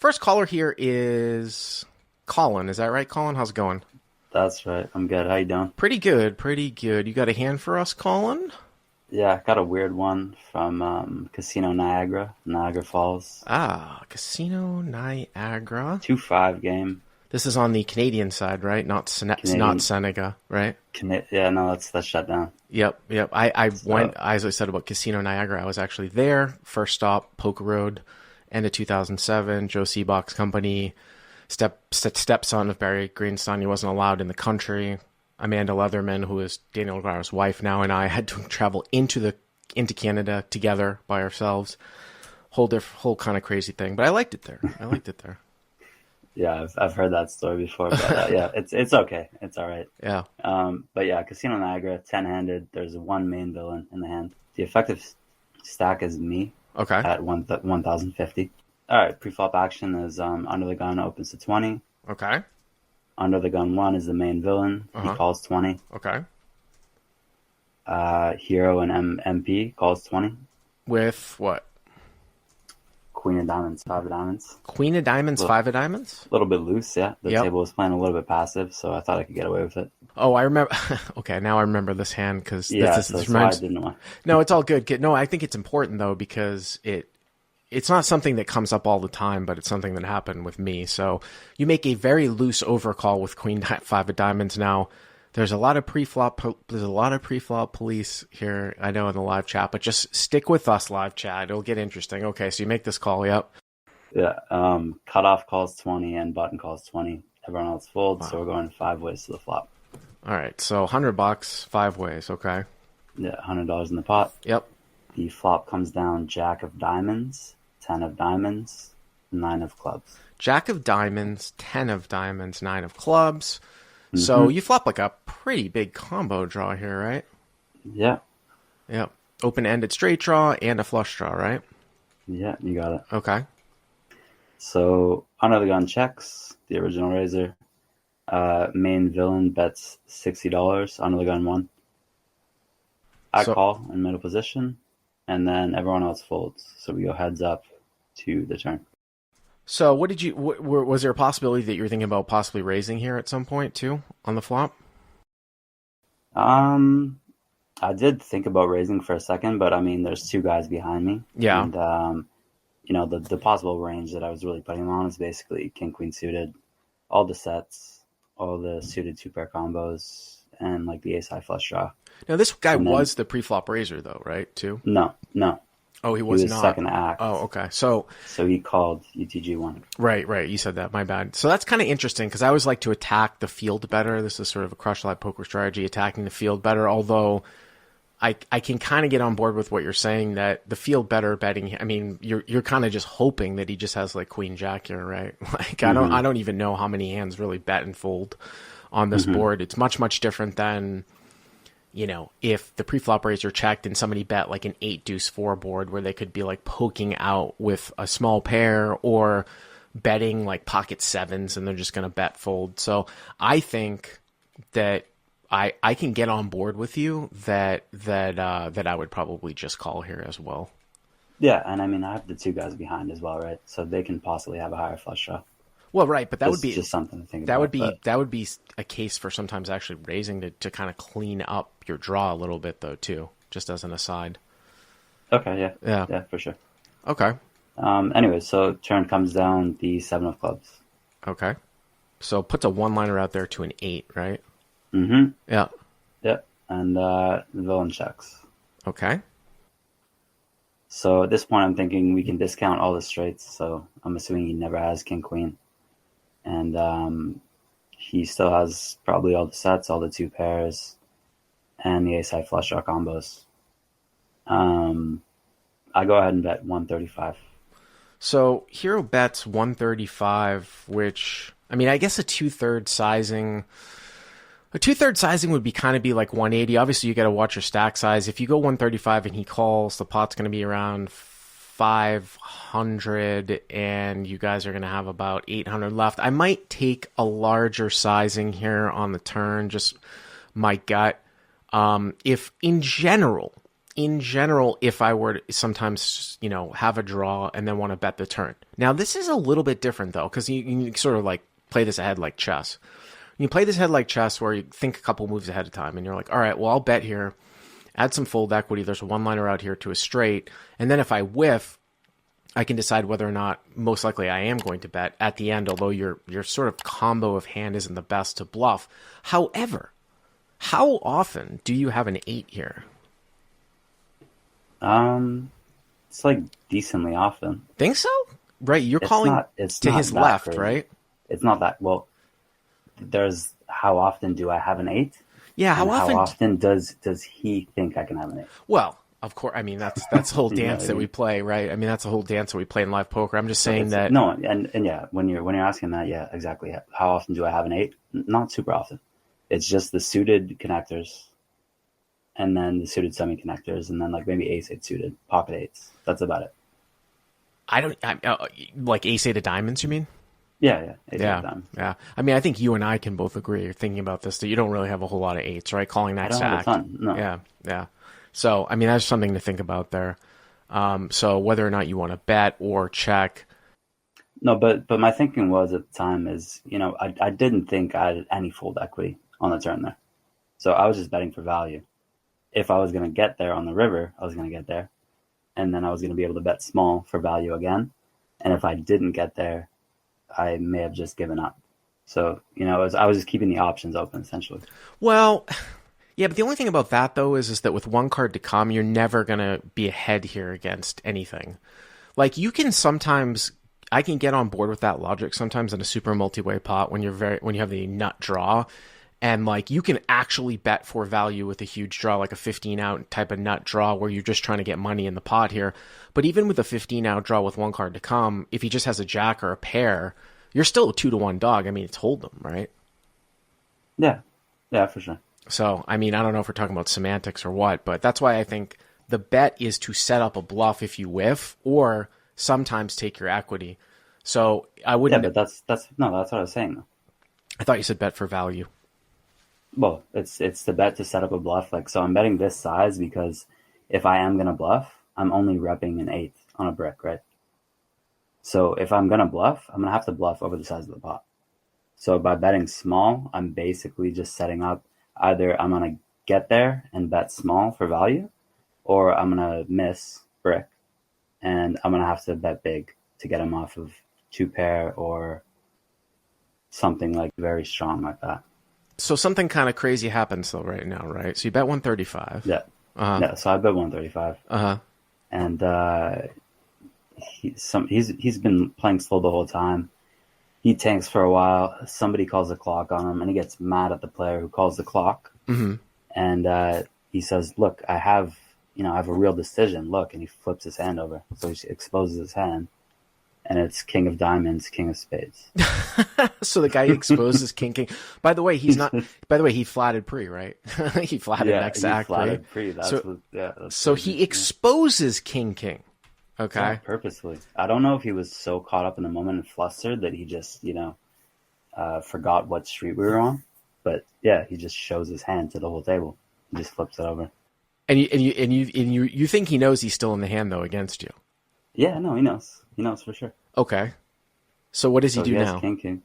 First caller here is Colin. Is that right, Colin? How's it going? That's right. I'm good. How you doing? Pretty good, pretty good. You got a hand for us, Colin? Yeah, I got a weird one from Casino Niagara Falls. Casino Niagara. 2-5 game. This is on the Canadian side, right? Not Canadian. Seneca, right? Yeah, no, that's shut down. Yep. I went, as I said about Casino Niagara, I was actually there. First stop, Poker Road, end of 2007. Joe Seabock's company, stepson of Barry Greenstein. He wasn't allowed in the country. Amanda Leatherman, who is Daniel Aguirre's wife now, and I had to travel into Canada together by ourselves. Whole kind of crazy thing, but I liked it there. Yeah, I've heard that story before, but yeah, it's okay. It's all right. Yeah. But yeah, Casino Niagara, 10-handed. There's one main villain in the hand. The effective stack is me. Okay. At 1,050. All right, pre-flop action is under the gun opens to 20. Okay. Under the gun 1 is the main villain. He calls 20. Okay. Hero and MP calls 20. With what? Queen of diamonds, 5 of diamonds. Queen of diamonds, 5 of diamonds? A little bit loose, yeah. The table was playing a little bit passive, so I thought I could get away with it. Oh, I remember. Okay, now I remember this hand because that's why I didn't want. No, it's all good. No, I think it's important though because it's not something that comes up all the time, but it's something that happened with me. So you make a very loose overcall with Queen 5 of diamonds. Now there's a lot of pre-flop police here. I know in the live chat, but just stick with us, live chat. It'll get interesting. Okay, so you make this call. Yep. Yeah. Cutoff calls 20 and button calls 20. Everyone else folds, Wow. So we're going 5 ways to the flop. All right, so $100, 5 ways. Okay. Yeah, $100 in the pot. Yep. The flop comes down Jack of diamonds, 10 of diamonds, 9 of clubs. Jack of diamonds, 10 of diamonds, 9 of clubs. So you flop like a pretty big combo draw here, right? Yeah. Yep. Open-ended straight draw and a flush draw, right? Yeah, you got it. Okay. So under the gun checks, the original raiser. Main villain bets $60, under the gun 1. I call in middle position, and then everyone else folds. So we go heads up to the turn. So what did you? Was there a possibility that you were thinking about possibly raising here at some point too on the flop? I did think about raising for a second, but I mean, there's 2 guys behind me. Yeah. And the possible range that I was really putting him on is basically king queen suited, all the sets, all the suited 2-pair combos, and like the ace high flush draw. Now this guy was the pre-flop raiser though, right? Too? No. Oh, he was not. Second act. Oh, okay. So he called UTG 1. Right. You said that. My bad. So that's kind of interesting because I always like to attack the field better. This is sort of a crush live poker strategy, attacking the field better. Although I can kind of get on board with what you're saying that the field better betting. I mean, you're kind of just hoping that he just has like Queen Jack here, right? Like I don't even know how many hands really bet and fold on this board. It's much different than, if the pre-flop raiser checked and somebody bet like an 8 deuce 4 board where they could be like poking out with a small pair or betting like pocket sevens and they're just going to bet fold. So I think that I can get on board with you that I would probably just call here as well. Yeah, and I mean I have the 2 guys behind as well, right? So they can possibly have a higher flush draw. Well, right, but that would be just something to think that about. That would be a case for sometimes actually raising to kind of clean up your draw a little bit though too, just as an aside. Okay, yeah, for sure. Okay. Anyway, so turn comes down the 7 of clubs. Okay. So puts a 1-liner out there to an 8, right? Mm-hmm. Yeah. Yep. And the villain checks. Okay. So at this point, I'm thinking we can discount all the straights. So I'm assuming he never has king queen, and he still has probably all the sets, all the 2 pairs, and the ace high flush draw combos. I go ahead and bet 135. So Hero bets 135, which I mean, I guess a 2/3 sizing. A 2/3 sizing would be like 180. Obviously, you got to watch your stack size. If you go 135 and he calls, the pot's going to be around 500, and you guys are going to have about 800 left. I might take a larger sizing here on the turn, just my gut. If in general, in general if I were to sometimes, have a draw and then want to bet the turn. Now, this is a little bit different, though, because you sort of like play this ahead like chess. You play this ahead like chess where you think a couple moves ahead of time, and you're like, all right, well, I'll bet here, add some fold equity. There's a one-liner out here to a straight. And then if I whiff, I can decide whether or not, most likely, I am going to bet at the end, although your sort of combo of hand isn't the best to bluff. However, how often do you have an 8 here? It's like decently often. Think so? Right, you're calling to his left, crazy. Right? It's not that, well, there's how often do I have an 8? Yeah, how often does he think I can have an 8? Well, of course, I mean, that's the whole dance that we play, right? I mean, that's the whole dance that we play in live poker. I'm just saying that... No, and yeah, when you're asking that, yeah, exactly. How often do I have an 8? Not super often. It's just the suited connectors, and then the suited semi-connectors, and then like maybe ace-8 suited, pocket 8s. That's about it. Like ace-8 of diamonds, you mean? Yeah. Ace-8 of diamonds. Yeah. I mean, I think you and I can both agree, thinking about this, that you don't really have a whole lot of 8s, right? Calling that stacked. I don't have a ton, no. Yeah. So, I mean, that's something to think about there. So whether or not you want to bet or check. No, but my thinking was at the time is, I didn't think I had any fold equity on the turn there. So I was just betting for value. If I was going to get there on the river, I was going to get there. And then I was going to be able to bet small for value again. And if I didn't get there, I may have just given up. So, I was just keeping the options open, essentially. Well... Yeah, but the only thing about that, though, is that with one card to come, you're never going to be ahead here against anything. Like, you can sometimes... I can get on board with that logic sometimes in a super multi-way pot when you have the nut draw. And, like, you can actually bet for value with a huge draw, like a 15-out type of nut draw where you're just trying to get money in the pot here. But even with a 15-out draw with one card to come, if he just has a jack or a pair, you're still a 2-to-1 dog. I mean, it's hold'em, right? Yeah, for sure. So, I mean, I don't know if we're talking about semantics or what, but that's why I think the bet is to set up a bluff if you whiff, or sometimes take your equity. So I wouldn't. Yeah, but that's what I was saying though. I thought you said bet for value. Well, it's the bet to set up a bluff. Like, so I'm betting this size because if I am gonna bluff, I'm only repping an 8 on a brick, right? So if I'm gonna bluff, I'm gonna have to bluff over the size of the pot. So by betting small, I'm basically just setting up. Either I'm going to get there and bet small for value, or I'm going to miss brick, and I'm going to have to bet big to get him off of 2-pair or something like very strong like that. So something kind of crazy happens, though, right now, right? So you bet 135. Yeah. Yeah, so I bet 135. And he's been playing slow the whole time. He tanks for a while. Somebody calls the clock on him, and he gets mad at the player who calls the clock. Mm-hmm. And he says, "Look, I have a real decision. Look," and he flips his hand over, so he exposes his hand, and it's King of Diamonds, King of Spades. So the guy exposes King. By the way, he's not. By the way, he flatted pre, right? He flatted next act. He flatted right? pre. So he exposes King. Okay. Yeah, purposely. I don't know if he was so caught up in the moment and flustered that he just, forgot what street we were on. But yeah, he just shows his hand to the whole table. He just flips it over. And you think he knows he's still in the hand though against you? Yeah, no, he knows. He knows for sure. Okay. So what does he do now? King,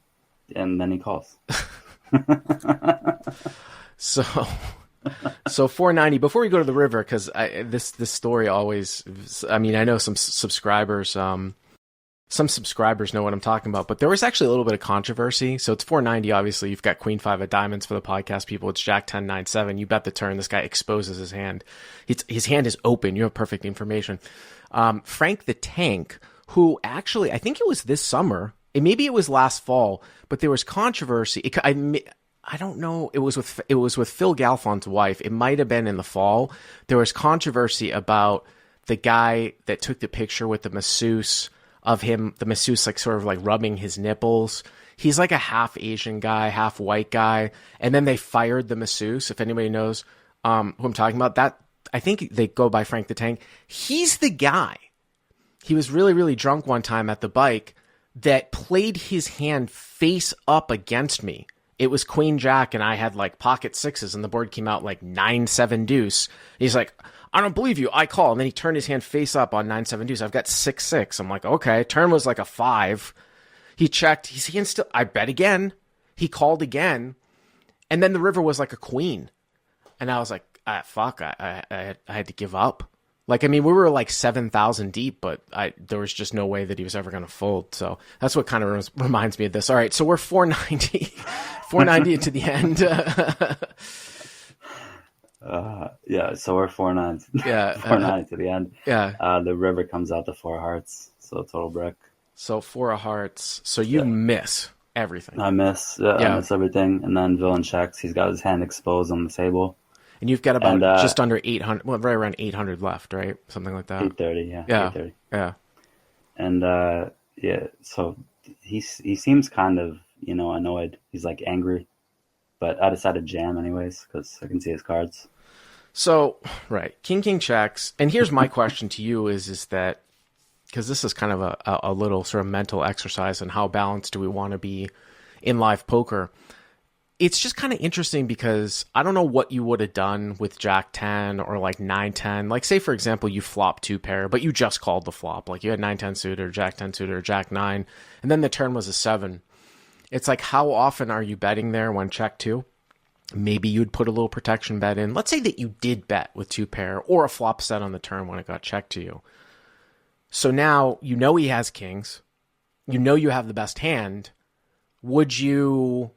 and then he calls. So 490. Before we go to the river, because this story always. I mean, I know some subscribers. Some subscribers know what I'm talking about, but there was actually a little bit of controversy. So it's 490. Obviously, you've got Queen 5 of diamonds for the podcast people. It's Jack 10 9 7. You bet the turn. This guy exposes his hand. His hand is open. You have perfect information. Frank the Tank, who actually I think it was this summer. Maybe it was last fall, but there was controversy. I don't know. It was with Phil Galfon's wife. It might have been in the fall. There was controversy about the guy that took the picture with the masseuse of him. The masseuse like sort of like rubbing his nipples. He's like a half Asian guy, half white guy. And then they fired the masseuse. If anybody knows who I'm talking about, that I think they go by Frank the Tank. He's the guy. He was really, really drunk one time at the bike that played his hand face up against me. It was Queen Jack, and I had like pocket sixes, and the board came out like 9-7 deuce. He's like, I don't believe you. I call. And then he turned his hand face up on 9-7 deuce. I've got 6-6. I'm like, okay. Turn was like a 5. He checked. He still. I bet again. He called again. And then the river was like a queen. And I was like, fuck, I had to give up. Like, I mean, we were like 7,000 deep, but there was just no way that he was ever going to fold. So that's what kind of reminds me of this. All right, so we're 490, 490 to the end. Yeah, so we're 4-9. Yeah, 4-9 to the end. Yeah. The river comes out to 4 hearts, so total brick. So 4 of hearts. So you miss everything. I miss everything. And then villain checks. He's got his hand exposed on the table. And you've got about just under 800, well, right around 800 left, right? Something like that. 830, yeah. Yeah. 830. Yeah. And so he seems kind of, annoyed. He's like angry. But I decided to jam anyways because I can see his cards. So, right. King checks. And here's my question to you is that, because this is kind of a little sort of mental exercise on how balanced do we want to be in live poker. It's just kind of interesting because I don't know what you would have done with Jack 10 or like 9-10. Like, say, for example, you flop 2 pair, but you just called the flop. Like, you had 9-10 suited or Jack 10 suited or Jack 9, and then the turn was a 7. It's like, how often are you betting there when check 2? Maybe you'd put a little protection bet in. Let's say that you did bet with 2 pair or a flop set on the turn when it got checked to you. So now you know he has kings. You know you have the best hand. What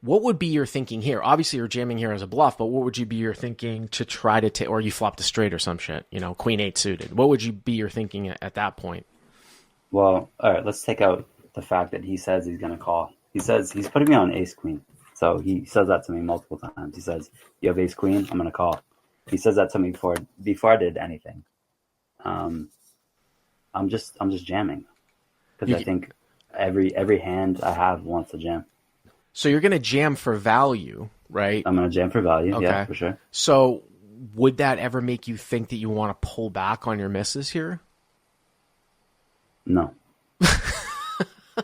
would be your thinking here? Obviously, you're jamming here as a bluff, but what would you be your thinking to try to take, or you flopped a straight or some shit, queen 8 suited. What would you be your thinking at that point? Well, all right, let's take out the fact that he says he's going to call. He says he's putting me on ace queen. So he says that to me multiple times. He says, you have ace queen, I'm going to call. He says that to me before I did anything. I'm just jamming because I think every hand I have wants to jam. So you're going to jam for value, right? I'm going to jam for value, okay. Yeah, for sure. So would that ever make you think that you want to pull back on your misses here? No.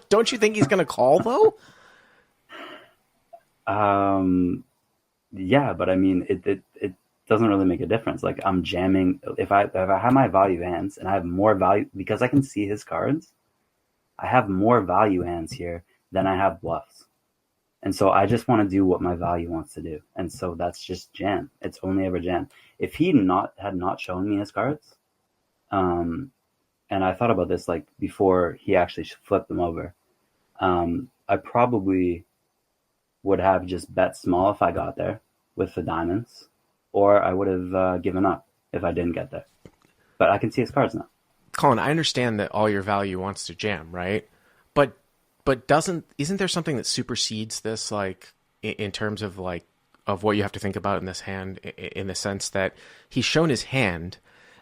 Don't you think he's going to call, though? Yeah, but I mean, it doesn't really make a difference. Like, I'm jamming. If I have my value hands and I have more value, because I can see his cards, I have more value hands here than I have bluffs. And so I just want to do what my value wants to do. And so that's just jam. It's only ever jam. If he had not shown me his cards, and I thought about this like before he actually flipped them over, I probably would have just bet small if I got there with the diamonds, or I would have given up if I didn't get there. But I can see his cards now. Colin, I understand that all your value wants to jam, right? But isn't there something that supersedes this, like in terms of like of what you have to think about in this hand, in the sense that he's shown his hand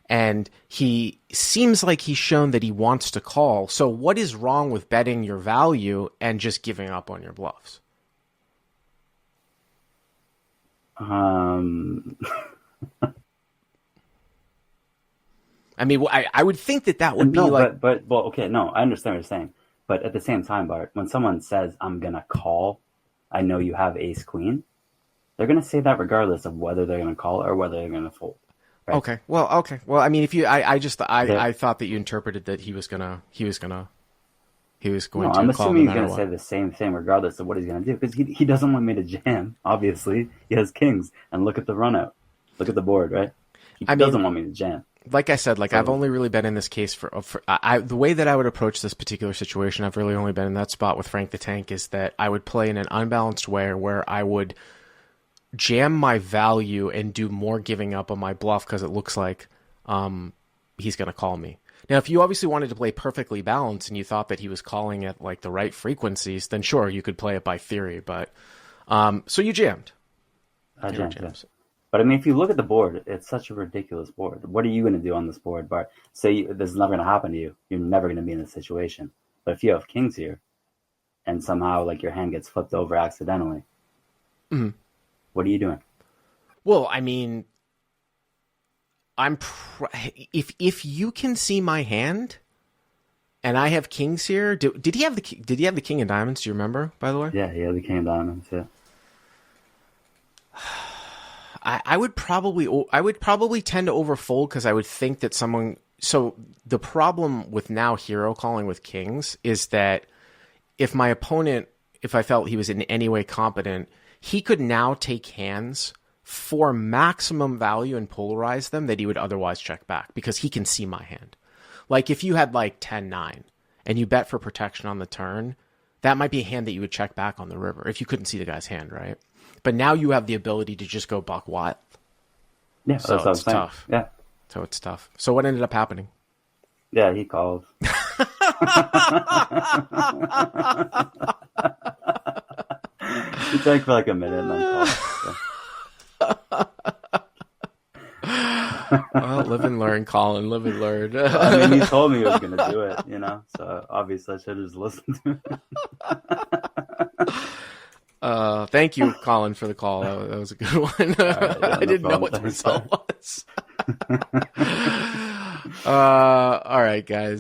and he seems like he's shown that he wants to call. So what is wrong with betting your value and just giving up on your bluffs? I mean, I would think that would be like... But okay, no, I understand what you're saying. But at the same time, Bart, when someone says, I'm going to call, I know you have ace queen, they're going to say that regardless of whether they're going to call or whether they're going to fold. Right? Okay. Well, I mean, if you, I thought that you interpreted that he was going to call I'm assuming no he's going to say the same thing regardless of what he's going to do, because he doesn't want me to jam. Obviously, he has kings, and look at the run out. Look at the board, right? He doesn't want me to jam. Like I said, I've only really been in this case for the way that I would approach this particular situation. I've really only been in that spot with Frank the Tank, is that I would play in an unbalanced way where I would jam my value and do more giving up on my bluff because it looks like he's going to call me. Now, if you obviously wanted to play perfectly balanced and you thought that he was calling at like the right frequencies, then sure, you could play it by theory. But so you jammed. I jammed. But I mean, if you look at the board, it's such a ridiculous board. What are you going to do on this board, Bart? Say this is never going to happen to you. You're never going to be in this situation. But if you have kings here, and somehow like your hand gets flipped over accidentally, what are you doing? Well, I mean, if you can see my hand, and I have kings here, did he have the king of diamonds? Do you remember? By the way, yeah, he had the king of diamonds. Yeah. I would probably tend to overfold because I would think that someone. So the problem with now hero calling with kings is that if my opponent, if I felt he was in any way competent, he could now take hands for maximum value and polarize them that he would otherwise check back because he can see my hand. Like if you had like 10-9 and you bet for protection on the turn, that might be a hand that you would check back on the river if you couldn't see the guy's hand, right? But now you have the ability to just go buck wild. Yeah, so that's it's tough. Yeah. So it's tough. So what ended up happening? Yeah, he called. He drank for like a minute and then called. So. Well, live and learn, Colin. Live and learn. I mean, he told me he was going to do it, so obviously I should have just listened to him. Thank you, Colin, for the call. That was a good one. I didn't know what the result was. All right, guys.